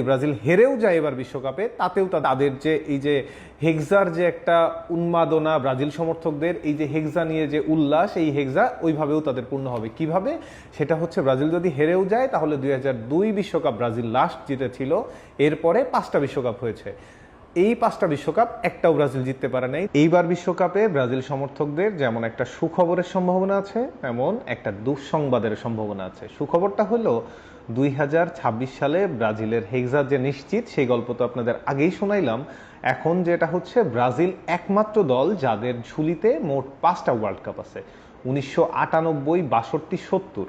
Brazil হেরেও যায় এবার বিশ্বকাপে, তাতেও তাদের যে এই যে হেক্সার যে একটা উন্মাদনা, ব্রাজিল সমর্থকদের এই যে হেক্সা নিয়ে যে উল্লাস, এই হেক্সা ওইভাবেও তাদের পূর্ণ হবে। কিভাবে? সেটা হচ্ছে ব্রাজিল যদি হেরেও যায় তাহলে 2002 বিশ্বকাপ ব্রাজিল লাস্ট জিতেছিল, এরপরে 5টা বিশ্বকাপ হয়েছে, এই 5টা বিশ্বকাপ একটাও ব্রাজিল জিততে পারে নাই। এইবার বিশ্বকাপে ব্রাজিল সমর্থকদের যেমন একটা সুখবরের সম্ভাবনা আছে, তেমন একটা দুঃসংবাদের সম্ভাবনা আছে। সুখবরটা হলো 2026 সালে ব্রাজিলের হেক্সা যে নিশ্চিত, সেই গল্প তো আপনাদের আগেই শোনাইলাম। এখন যেটা হচ্ছে, ব্রাজিল একমাত্র দল যাদের ঝুলিতে মোট 5টা ওয়ার্ল্ড কাপ আছে: 1998, 62, 70,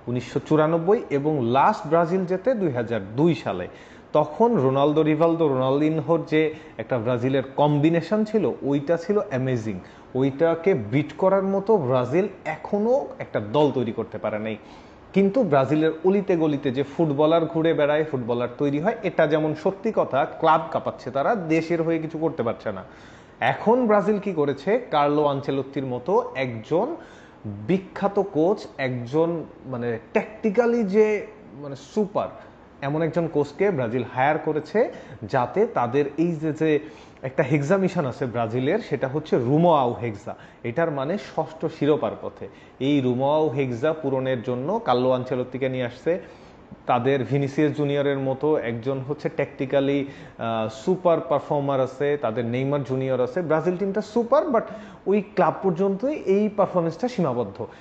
1994 এবং লাস্ট ব্রাজিল জেতে 2002 সালে। তখন রোনালদো রিভালদো রোনালদিনহোর যে একটা ব্রাজিলের কম্বিনেশন ছিল, ওইটা ছিল অ্যামেজিং। ওইটাকে বিট করার মতো ব্রাজিল এখনো একটা দল তৈরি করতে পারে নাই। কিন্তু ব্রাজিলের অলিতে গলিতে যে ফুটবলার ঘুরে বেড়ায়, ফুটবলার তৈরি হয়, এটা যেমন সত্যি কথা, ক্লাব কাঁপাচ্ছে, তারা দেশের হয়ে কিছু করতে পারছে না। এখন ব্রাজিল কি করেছে, কার্লো আনচেলত্তির মতো একজন বিখ্যাত কোচ, একজন মানে ট্যাকটিক্যালি যে মানে সুপার, এমন একজন কোচকে ব্রাজিল হায়ার করেছে, যাতে তাদের এই যে যে একটা হেক্সা মিশন আছে ব্রাজিলের, সেটা হচ্ছে রুমোআও হেক্সা। এটার মানে ষষ্ঠ শিরোপার পথে। এই রুমোআও হেক্সা পূরণের জন্য কার্লো আনচেলত্তিকে নিয়ে আসছে। তাদের ভিনিসিয়াস জুনিয়রের মতো একজন হচ্ছে ট্যাকটিক্যালি সুপার পারফর্মার আছে, তাদের নেইমার জুনিয়র আছে। ব্রাজিল টিমটা সুপার, বাট ওই ক্লাব পর্যন্তই এই পারফরমেন্সটা সীমাবদ্ধ।